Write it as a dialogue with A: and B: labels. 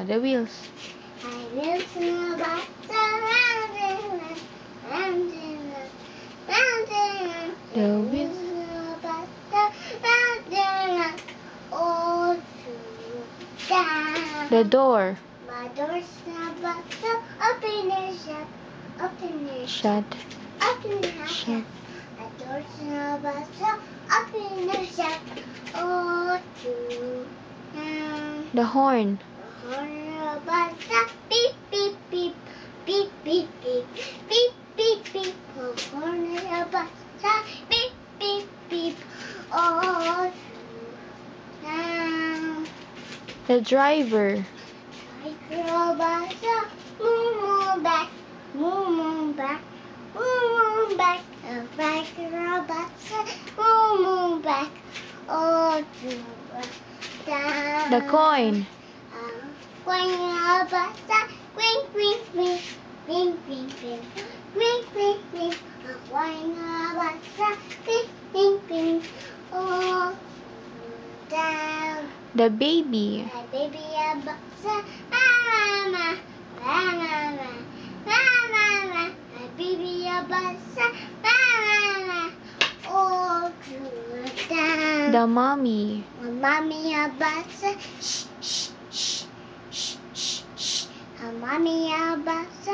A: The wheels.
B: I wheels in a bus round and round.
A: The
B: Wheels in a bus round and all through town.
A: The door.
B: My door's in a bus open and shut, open and
A: Shut.
B: open and shut. My door's in a bus open and shut, all through town.
A: The horn.
B: Beep, beep, beep, beep, beep, beep, beep, beep, beep. Horn of a bus, beep, beep, beep, all through town.
A: The driver.
B: Microbus, moo back, moo back, moo back. A microbus, moo back, all through town.
A: The coin.
B: Going up a side, wink, wink, wink, wink, wink, wink, wink, wink, wink. Going up a side, wink, wink, wink, all down.
A: The baby.
B: My baby a boxer, mama, mama, mama. My baby a boxer, mama, all through down.
A: The mommy.
B: My mommy a boxer, shh, shh, shh. Mommy, a bus,